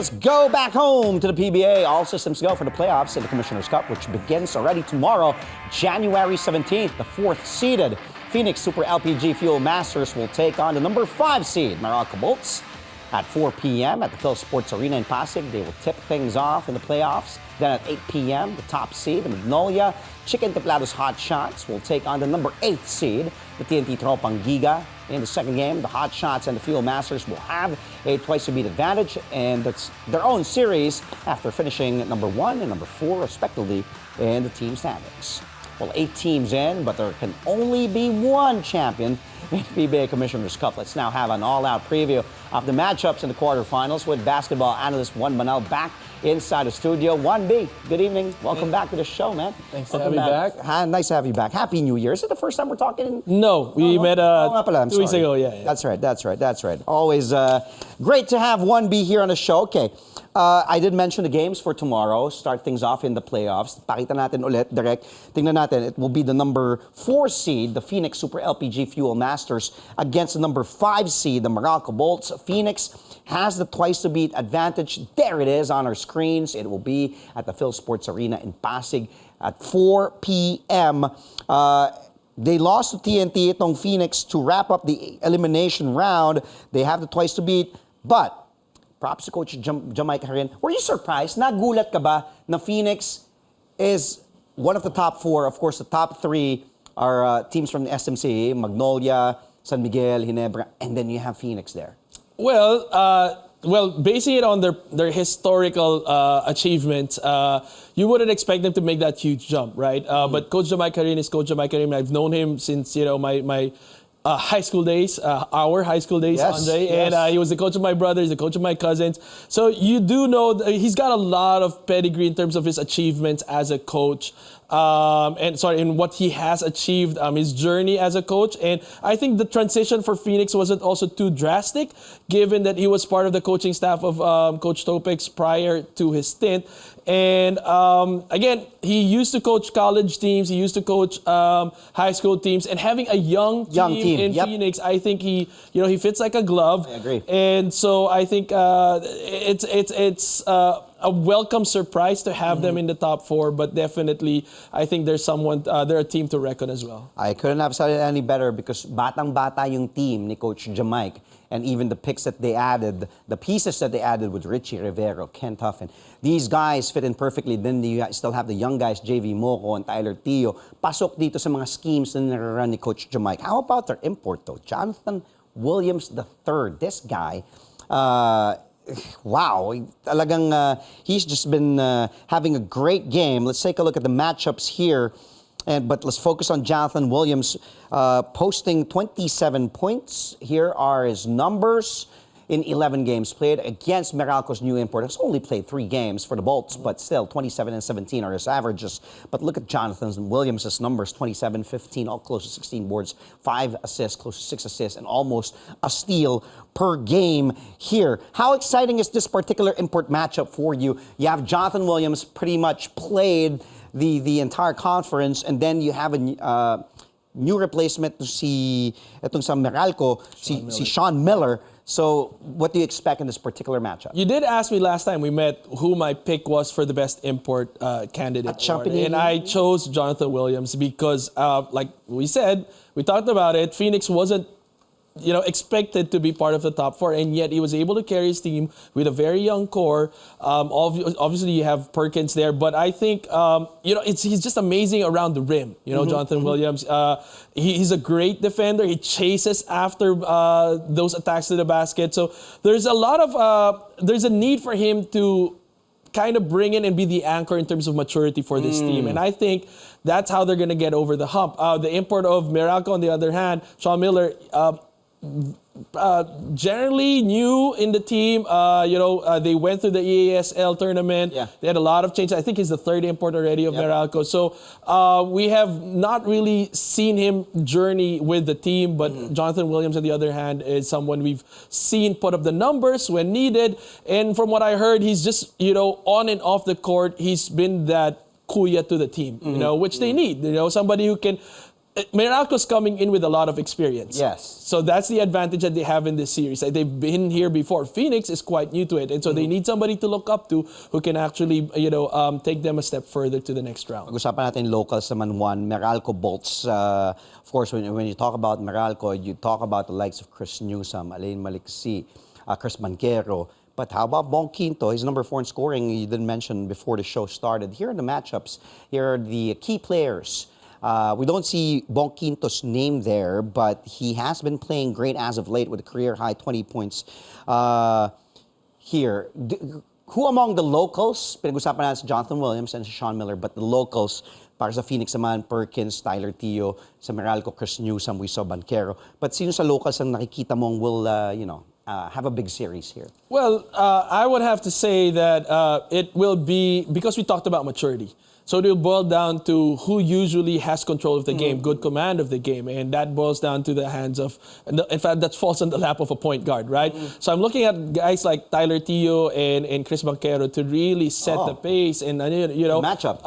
Let's go back home to the PBA. All systems go for the playoffs in the Commissioner's Cup, which begins already tomorrow, January 17th. The fourth-seeded Phoenix Super LPG Fuel Masters will take on the number 5 seed, Meralco Bolts, at 4 p.m. at the Phil Sports Arena in Pasig. They will tip things off in the playoffs. Then at 8 p.m., the top seed, the Magnolia Chicken Templados Hot Shots, will take on the number 8th seed, the TNT Tropang Giga. In the second game, the Hot Shots and the Fuel Masters will have a twice-to-beat advantage, and that's their own series after finishing number 1 and number 4, respectively, in the team standings. Well, 8 teams in, but there can only be one champion in the PBA Commissioner's Cup. Let's now have an all-out preview of the matchups in the quarterfinals with basketball analyst Juan Banal back inside the studio. 1B, good evening. Welcome back to the show, man. Thanks for having me back. Nice to have you back. Happy New Year. Is it the first time we're talking? No, we met 2 weeks ago. Yeah. That's right. Always great to have 1B here on the show. Okay. I did mention the games for tomorrow. Start things off in the playoffs. Pakita natin ulit, direct. Tingnan natin, it will be the number 4 seed, the Phoenix Super LPG Fuel Masters, against the number 5 seed, the Meralco Bolts. Phoenix has the twice-to-beat advantage. There it is on our screens. It will be at the Phil Sports Arena in Pasig at 4 p.m. They lost to TNT, itong Phoenix, to wrap up the elimination round. They have the twice-to-beat, but props to Coach Jamaica rin. Were you surprised? Nagulat ka ba na Phoenix is one of the top 4? Of course, the top 3 are teams from the SMC, Magnolia, San Miguel, Ginebra, and then you have Phoenix there. Well, basing it on their historical achievements, you wouldn't expect them to make that huge jump, right? But Coach Jamaica rin is Coach Jamaica rin. I've known him since my high school days, our high school days, yes, Andre. Yes. And he was the coach of my brothers, the coach of my cousins. So you do know that he's got a lot of pedigree in terms of his achievements as a coach. In what he has achieved, his journey as a coach. And I think the transition for Phoenix wasn't also too drastic, given that he was part of the coaching staff of Coach Topix prior to his stint. And again, he used to coach college teams, he used to coach high school teams, and having a young team in Phoenix, I think he fits like a glove. I agree. And so I think it's a welcome surprise to have them in the top 4, but definitely I think they're a team to reckon as well. I couldn't have said it any better because batang-bata yung team ni Coach Jamaica, and even the picks that they added, the pieces that they added with Richie Rivero, Kent Huffin, these guys fit in perfectly. Then you still have the young guys, JV Moco and Tyler Tio, pasok dito sa mga schemes na nirarun ni Coach Jamaica. How about their import though? Jonathan Williams III, this guy, wow, talagang he's just been having a great game. Let's take a look at the matchups here. But let's focus on Jonathan Williams posting 27 points. Here are his numbers in 11 games played against Meralco's new import. He's only played 3 games for the Bolts, but still 27 and 17 are his averages. But look at Jonathan Williams' numbers, 27, 15, all close to 16 boards, 5 assists, close to 6 assists, and almost a steal per game here. How exciting is this particular import matchup for you? You have Jonathan Williams pretty much played the entire conference, and then you have a new replacement to itong sa Meralco, si Sean Miller. So what do you expect in this particular matchup? You did ask me last time we met who my pick was for the best import candidate. And I chose Jonathan Williams because, like we said, we talked about it, Phoenix wasn't expected to be part of the top 4, and yet he was able to carry his team with a very young core. Obviously, you have Perkins there, but I think he's just amazing around the rim. Jonathan Williams. He's a great defender. He chases after those attacks to the basket. So there's a need for him to kind of bring in and be the anchor in terms of maturity for this team. And I think that's how they're going to get over the hump. The import of Meralco, on the other hand, Sean Miller, generally new in the team. They went through the EASL tournament. Yeah. They had a lot of changes. I think he's the 3rd import already of Meralco. So we have not really seen him journey with the team, but Jonathan Williams, on the other hand, is someone we've seen put up the numbers when needed. And from what I heard, he's just, on and off the court, he's been that kuya to the team, which they need. Somebody who can Meralco's coming in with a lot of experience. Yes. So that's the advantage that they have in this series. Like, they've been here before. Phoenix is quite new to it, and so they need somebody to look up to who can actually, take them a step further to the next round. Pag-usapan natin locals naman one, Meralco bolts. Of course, when you talk about Meralco, you talk about the likes of Chris Newsome, Alain Maliksi, Chris Banquero. But how about Bong Quinto? He's number 4 in scoring. You didn't mention before the show started. Here are the matchups. Here are the key players. We don't see Bong Quinto's name there, but he has been playing great as of late with a career-high 20 points here. Who among the locals, pinag-usapan natin si Jonathan Williams and si Sean Miller, but the locals, para sa Phoenix naman, Perkins, Tyler Teo, sa Meralco, Chris Newsome, we saw Banquero. But sino sa locals ang nakikita mong will, have a big series here? Well, I would have to say that it will be, because we talked about maturity. So it will boil down to who usually has control of the game, good command of the game, and that boils down to the hands of, in fact, that falls on the lap of a point guard, right? So I'm looking at guys like Tyler Teo and Chris Banquero to really set the pace and, matchup.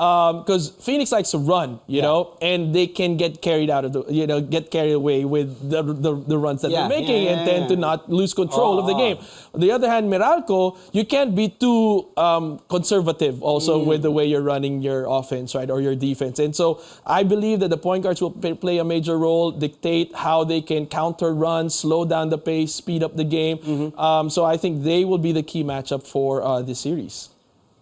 Because Phoenix likes to run, you know, and they can get carried out of the, get carried away with the runs that they're making and tend to not lose control of the game. On the other hand, Meralco, you can't be too conservative also with the way you're running your offense, right, or your defense. And so I believe that the point guards will play a major role, dictate how they can counter runs, slow down the pace, speed up the game. So I think they will be the key matchup for this series.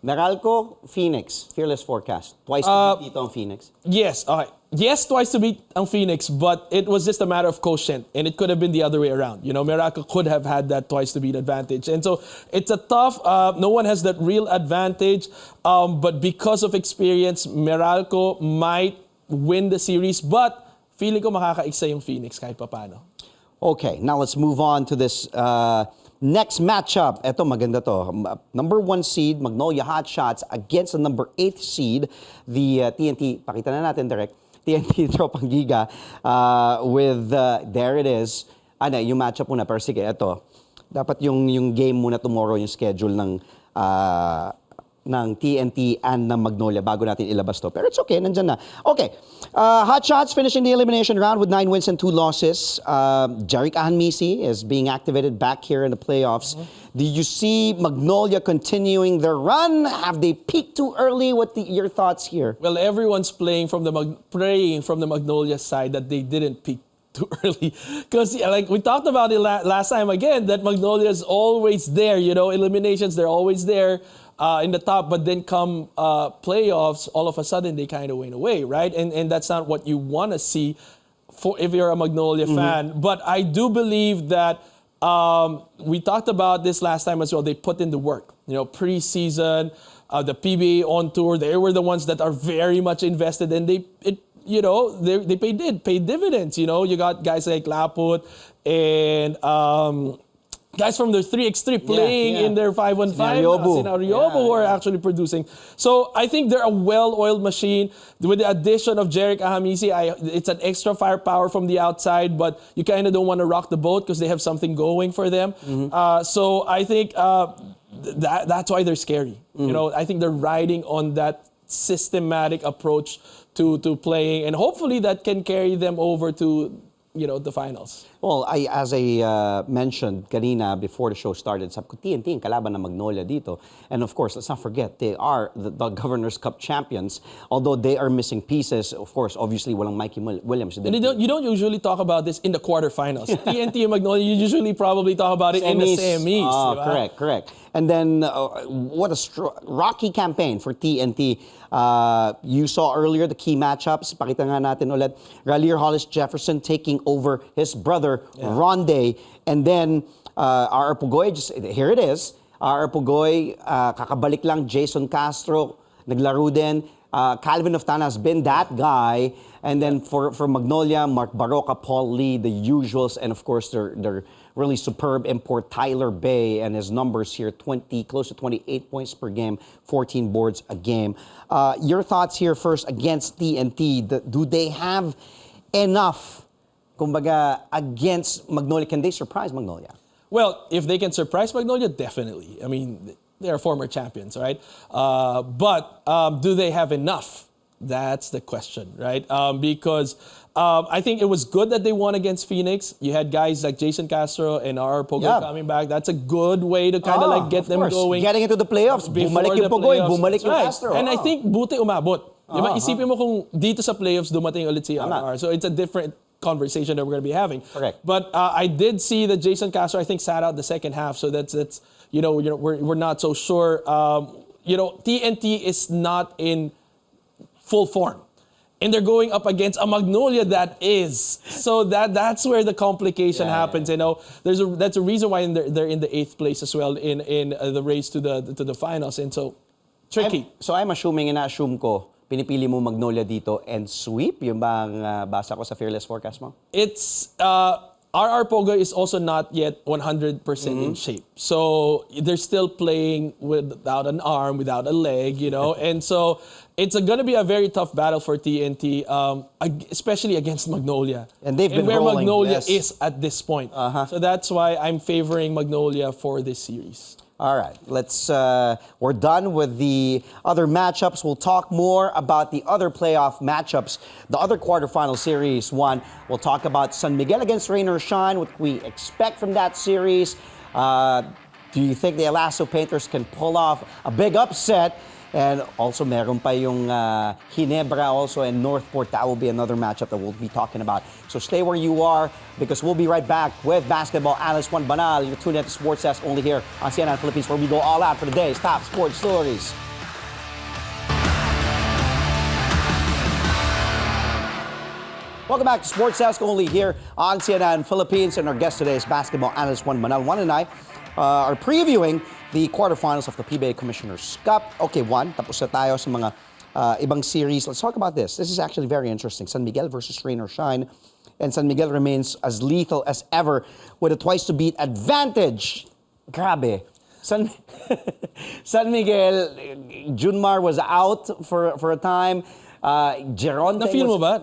Meralco, Phoenix, fearless forecast. Twice to beat dito ang Phoenix. Yes, yes, twice to beat ang Phoenix, but it was just a matter of quotient, and it could have been the other way around. Meralco could have had that twice to beat advantage. And so it's a tough, no one has that real advantage, but because of experience, Meralco might win the series, but feeling ko makakaisa yung Phoenix kahit papano. Okay, now let's move on to this next matchup. Ito, maganda to. Number 1 seed, Magnolia Hotshots against the number 8th seed, the TNT, pakita na natin direct, TNT Tropang Giga with, there it is. Yung matchup muna, pero sige, ito. Dapat yung game muna tomorrow, yung schedule ng TNT and ng Magnolia bago natin ilabas to. Pero it's okay, nandyan na. Okay, Hotshots finishing the elimination round with 9 wins and 2 losses. Jeric Ahanmisi is being activated back here in the playoffs. Do you see Magnolia continuing their run? Have they peaked too early? What your thoughts here? Well, everyone's praying from the Magnolia side that they didn't peak too early, because like we talked about it last time again, that Magnolia is always there. Eliminations, they're always there in the top, but then come playoffs, all of a sudden they kind of went away, right? And that's not what you want to see if you're a Magnolia fan. But I do believe that we talked about this last time as well. They put in the work, preseason, the PBA on tour. They were the ones that are very much invested, and they paid dividends. You got guys like Laput and guys from their 3x3 playing in their 5-on-5. Sinariobo who are actually producing. So I think they're a well-oiled machine. With the addition of Jeric Ahanmisi, it's an extra firepower from the outside, but you kind of don't want to rock the boat because they have something going for them. So I think that's why they're scary. I think they're riding on that systematic approach to playing, and hopefully that can carry them over to the finals. Well, as I mentioned kanina before the show started, sabi ko TNT ang kalaban ng Magnolia dito. And of course, let's not forget, they are the Governor's Cup champions. Although they are missing pieces, of course, obviously, walang Mikey Williams. And you don't usually talk about this in the quarterfinals. TNT and Magnolia, you usually probably talk about it in the semis. Correct. And then, what a rocky campaign for TNT. You saw earlier the key matchups. Pakita nga natin ulit. Ralier Hollis Jefferson taking over his brother, Ronde. And then, our Pugoy, here it is. Our Pugoy, kakabalik lang, Jason Castro, naglaro din. Calvin Oftana has been that guy. And then for Magnolia, Mark Baroka, Paul Lee, the usuals. And of course, their really superb import, Tyler Bay, and his numbers here, close to 28 points per game, 14 boards a game. Your thoughts here first against TNT. Do they have enough, kumbaga, against Magnolia? Can they surprise Magnolia? Well, if they can surprise Magnolia, definitely. I mean, they're former champions, right? But do they have enough That's the question, right? Because I think it was good that they won against Phoenix. You had guys like Jason Castro and R. Pogoy coming back. That's a good way to kind of like get them going. Getting into the playoffs, bumalik yung Pogoy, bumalik yung Castro. And I think buti umabot. Diba? Isipin mo kung dito sa playoffs dumating ulit si RR. So it's a different conversation that we're going to be having. Correct. But I did see that Jason Castro, I think, sat out the second half. So that's we're not so sure. TNT is not in full form. And they're going up against a Magnolia that is. So that's where the complication happens. That's a reason why they're in the 8th place as well in the race to the finals. And so tricky. I'm assuming, ina-assume ko, pinipili mo Magnolia dito and sweep? Yung bang basa ko sa Fearless forecast mo? It's RR Pogoy is also not yet 100% in shape. So they're still playing without an arm, without a leg, and so it's going to be a very tough battle for TNT, especially against Magnolia. And they've been where rolling, Magnolia is at this point. So that's why I'm favoring Magnolia for this series. All right, we're done with the other matchups. We'll talk more about the other playoff matchups, the other quarterfinal series one. We'll talk about San Miguel against Rain or Shine, what we expect from that series. Do you think the Elasto Painters can pull off a big upset? And also, meron pa yung Ginebra also and Northport. That will be another matchup that we'll be talking about. So stay where you are because we'll be right back with basketball analyst Juan Banal. You're tuned in to Sports Desk only here on CNN Philippines, where we go all out for the day's top sports stories. Welcome back to Sports Desk only here on CNN Philippines. And our guest today is basketball analyst Juan Banal. Juan and I are previewing the quarterfinals of the PBA Commissioner's Cup. Okay, Juan, tapos na tayo sa mga ibang series. Let's talk about this. This is actually very interesting. San Miguel versus Rain or Shine. And San Miguel remains as lethal as ever with a twice-to-beat advantage. Grabe. San Miguel, Junmar was out for a time. Geronte Na-feel mo ba?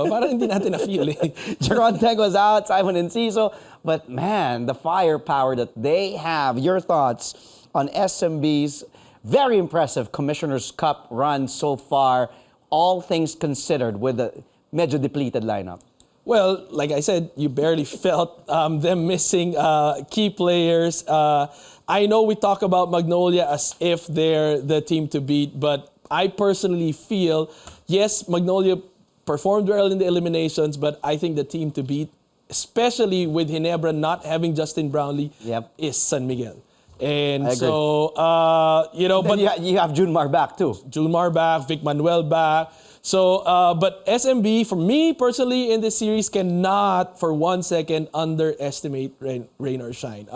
Parang hindi natin na-feel eh. Geronte was out, Simon Enciso. But man, the firepower that they have. Your thoughts on SMB's very impressive Commissioner's Cup run so far, all things considered, with a medyo depleted lineup? Well, like I said, you barely felt them missing key players. I know we talk about Magnolia as if they're the team to beat, but I personally feel, yes, Magnolia performed well in the eliminations, but I think the team to beat, especially with Ginebra not having Justin Brownlee, is San Miguel. And so, but you have Junmar back too. Junmar back, Vic Manuel back. So, but SMB, for me personally, in this series, cannot for 1 second underestimate Rain or Shine.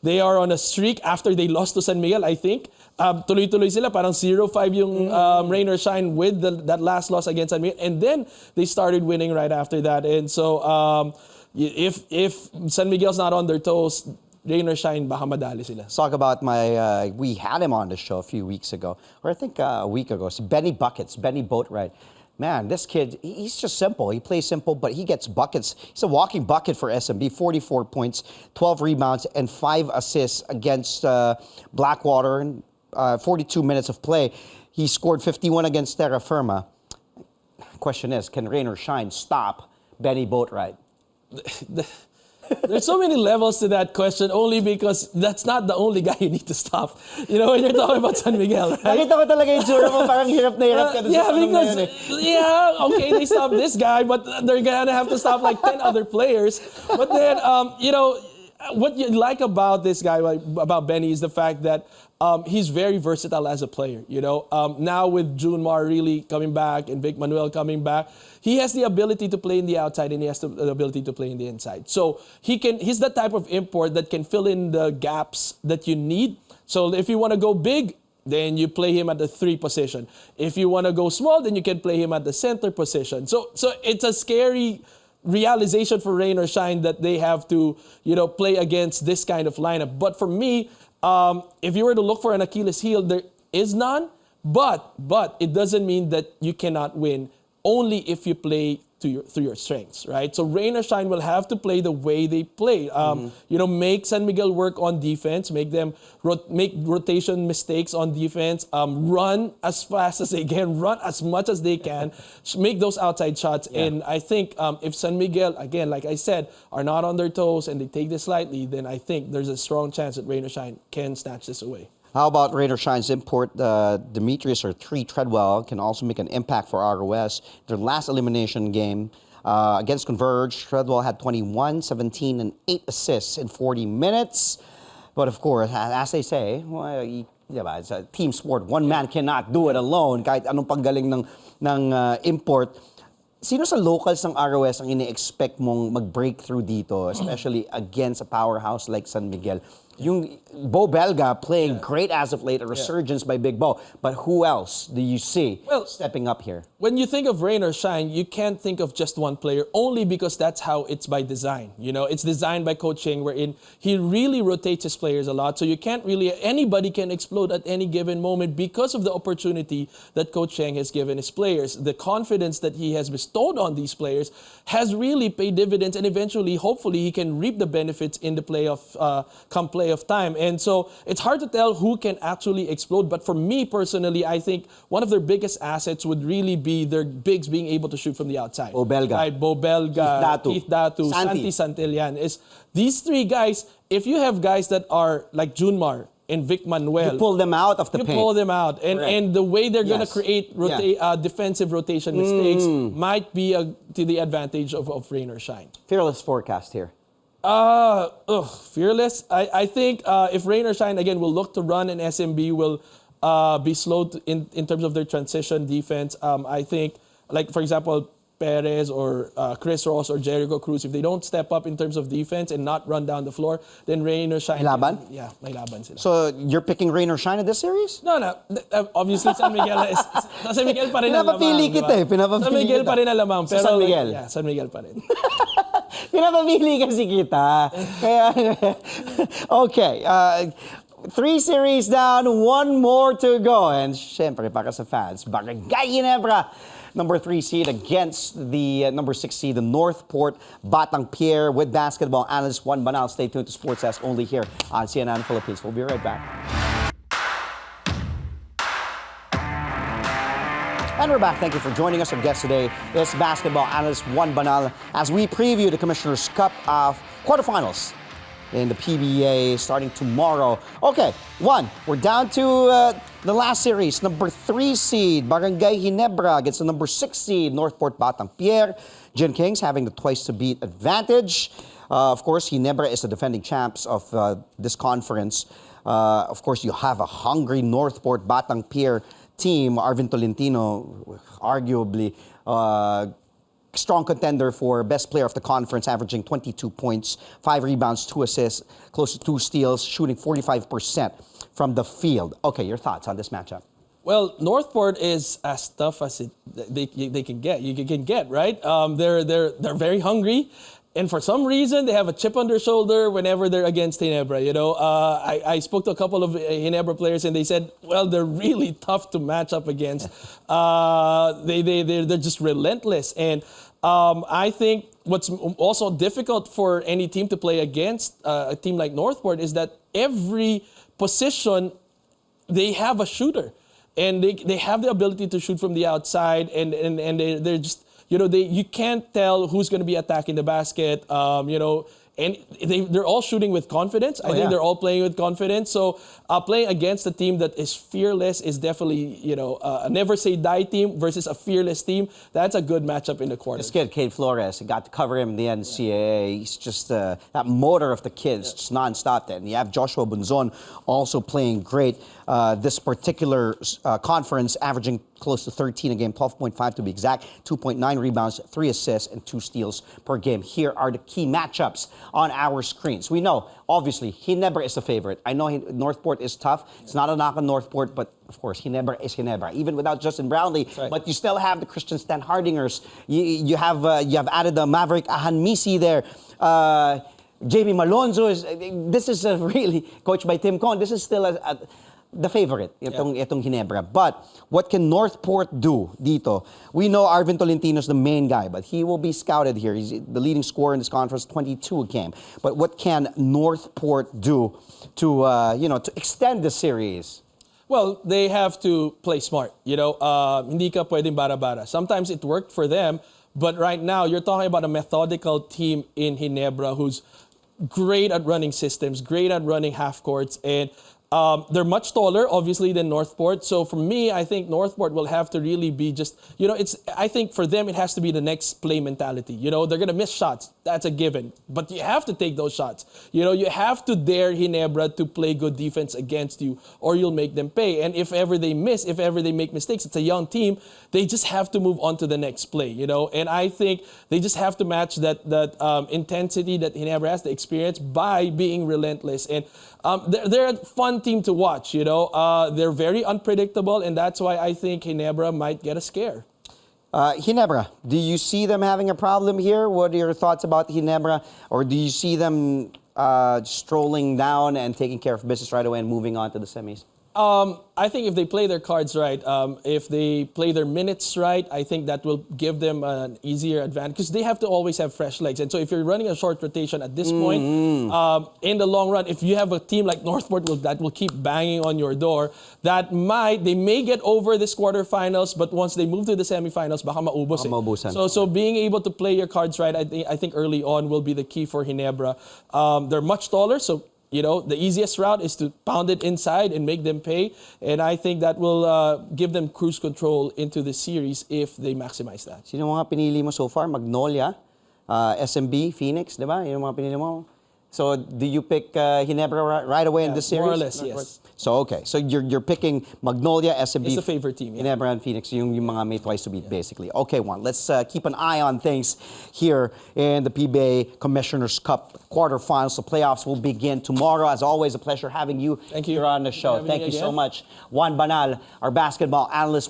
They are on a streak after they lost to San Miguel, I think. Tuloy-tuloy sila, parang 0-5 yung Rain or Shine with that last loss against San Miguel. And then they started winning right after that. And so, if San Miguel's not on their toes, Rain or Shine, baka madali sila. Let's talk about we had him on the show a few weeks ago, or I think a week ago. So Benny Boatwright. Man, this kid, he's just simple. He plays simple, but he gets buckets. He's a walking bucket for SMB. 44 points, 12 rebounds, and 5 assists against Blackwater in 42 minutes of play. He scored 51 against Terra Firma. Question is, can Rain or Shine stop Benny Boatwright? There's so many levels to that question, only because that's not the only guy you need to stop. When you're talking about San Miguel, right? Nakita ko talaga yung tsura mo, parang hirap na hirap ka. Okay, they stopped this guy, but they're gonna have to stop like 10 other players. But then, what you like about this guy, about Benny, is the fact that he's very versatile as a player. Now with Junmar really coming back and Vic Manuel coming back, he has the ability to play in the outside and he has the ability to play in the inside. So he's the type of import that can fill in the gaps that you need. So if you want to go big, then you play him at the 3 position. If you want to go small, then you can play him at the center position. So it's a scary realization for Rain or Shine that they have to, play against this kind of lineup. But for me, if you were to look for an Achilles heel, there is none. But it doesn't mean that you cannot win only if you play through your strengths, right? So rain or shine will have to play the way they play. Make San Miguel work on defense, make them make rotation mistakes on defense, run as fast as they can, run as much as they can, make those outside shots. Yeah. And I think if San Miguel, again, like I said, are not on their toes and they take this lightly, then I think there's a strong chance that rain or shine can snatch this away. How about rain or shine's import? Demetrius or 3 Treadwell can also make an impact for ROS. Their last elimination game against Converge, Treadwell had 21, 17, and 8 assists in 40 minutes. But of course, as they say, well, it's a team sport. One man cannot do it alone. Kahit anong paggaling ng import. Sino sa locals ng ROS ang ini-expect mong mag-breakthrough dito, especially against a powerhouse like San Miguel? Yung Bo Belga playing great as of late, a resurgence by Big Bo. But who else do you see stepping up here? When you think of rain or shine, you can't think of just one player, only because that's how it's by design. It's designed by Coach Cheng, wherein he really rotates his players a lot. So you can't really, anybody can explode at any given moment because of the opportunity that Coach Cheng has given his players. The confidence that he has bestowed on these players has really paid dividends, and eventually, hopefully, he can reap the benefits in the playoff, come playoff time. And so it's hard to tell who can actually explode. But for me personally, I think one of their biggest assets would really be their bigs being able to shoot from the outside. Bo Belga. Right? Bo Belga, Keith Datu, Santi Santillan. These 3 guys, if you have guys that are like Junmar and Vic Manuel, you pull them out of the paint. You pull them out. And the way they're going to create defensive rotation mistakes might be to the advantage of rain or shine. Fearless forecast here. Fearless. I think if rain or shine, again, will look to run, and SMB will be slow in terms of their transition defense. I think, like, for example, Perez or Chris Ross or Jericho Cruz, if they don't step up in terms of defense and not run down the floor, then rain or shine. May laban? May laban sila. So you're picking rain or shine in this series? No. Obviously, San Miguel is... San Miguel pa rin ang lamang. Pinapapili kita eh. San Miguel pa rin ang lamang. Pero, San Miguel? Yeah, San Miguel pa rin. Pinapapili kasi kita. Okay. 3 series down, 1 more to go. And syempre, para sa fans, Barangay Ginebra, number 3 seed against the number 6 seed, the Northport Batang Pier, with basketball analyst Juan Banal. Stay tuned to Sports Desk only here on CNN Philippines. We'll be right back. And we're back. Thank you for joining us. Our guest today is basketball analyst Juan Banal as we preview the Commissioner's Cup quarterfinals in the PBA starting tomorrow. Okay, Juan, we're down to the last series. Number 3 seed, Barangay Ginebra against the number 6 seed, Northport Batang Pier. Gin Kings having the twice-to-beat advantage. Of course, Ginebra is the defending champs of this conference. Of course, you have a hungry Northport Batang Pier team. Arvin Tolentino, arguably strong contender for best player of the conference, averaging 22 points, 5 rebounds, 2 assists, close to 2 steals, shooting 45% from the field. Okay, your thoughts on this matchup? Well, Northport is as tough as they can get. You can get, right? They're very hungry. And for some reason, they have a chip on their shoulder whenever they're against Ginebra. I spoke to a couple of Ginebra players, and they said, well, they're really tough to match up against. They're just relentless. And I think what's also difficult for any team to play against a team like Northport is that every position, they have a shooter. And they have the ability to shoot from the outside, and they're just... you can't tell who's going to be attacking the basket, and they're all shooting with confidence. I think they're all playing with confidence. So playing against a team that is fearless is definitely, a never say die team versus a fearless team. That's a good matchup in the quarter. This kid, Cade Flores, got to cover him in the NCAA. He's just that motor of the kids, just nonstop there. And you have Joshua Bunzon also playing great. This particular conference, averaging close to 13 a game, 12.5 to be exact, 2.9 rebounds, 3 assists, and 2 steals per game. Here are the key matchups on our screens. We know, obviously, Ginebra is the favorite. I know Northport is tough. It's not a knock on Northport, but of course, Ginebra is Ginebra, even without Justin Brownlee. Right. But you still have the Christian Stan Hardingers. You have added the Maverick Ahanmisi there. JB Malonzo this is a really coached by Tim Cohn. This is still the favorite, itong Ginebra. But what can Northport do dito? We know Arvin Tolentino's the main guy, but he will be scouted here. He's the leading scorer in this conference, 22 a game. But what can Northport do to to extend the series? Well, they have to play smart. Hindi ka pwedeng bara-bara. Sometimes it worked for them, but right now you're talking about a methodical team in Ginebra who's great at running systems, great at running half courts, and they're much taller, obviously, than Northport. So for me, I think Northport will have to really be just, I think for them, it has to be the next play mentality. They're going to miss shots. That's a given. But you have to take those shots. You have to dare Ginebra to play good defense against you, or you'll make them pay. And if ever they miss, if ever they make mistakes, it's a young team. They just have to move on to the next play, And I think they just have to match that intensity that Ginebra has, the experience, by being relentless. And they're a fun team to watch, They're very unpredictable, and that's why I think Ginebra might get a scare. Ginebra, do you see them having a problem here? What are your thoughts about Ginebra? Or do you see them strolling down and taking care of business right away and moving on to the semis? I think if they play their cards right, if they play their minutes right, I think that will give them an easier advantage because they have to always have fresh legs. And so if you're running a short rotation at this point, in the long run, if you have a team like Northport that will keep banging on your door, they may get over this quarterfinals, but once they move to the semifinals, baka maubos eh. Maubusan. So being able to play your cards right, I think early on will be the key for Ginebra. They're much taller, so the easiest route is to pound it inside and make them pay. And I think that will give them cruise control into the series if they maximize that. Sino mga pinili mo so far? Magnolia, SMB, Phoenix, di ba? Yun mga pinili mo. So do you pick Ginebra right away in this series? More or less, yes. So okay, so you're picking Magnolia, SMB, it's the favorite team. Yeah. Ginebra and Phoenix, yung mga may twice to beat basically. Okay, Juan, let's keep an eye on things here in the PBA Commissioner's Cup quarterfinals. The playoffs will begin tomorrow. As always, a pleasure having you, Thank you here on the show. Thank you so much. Juan Banal, our basketball analyst.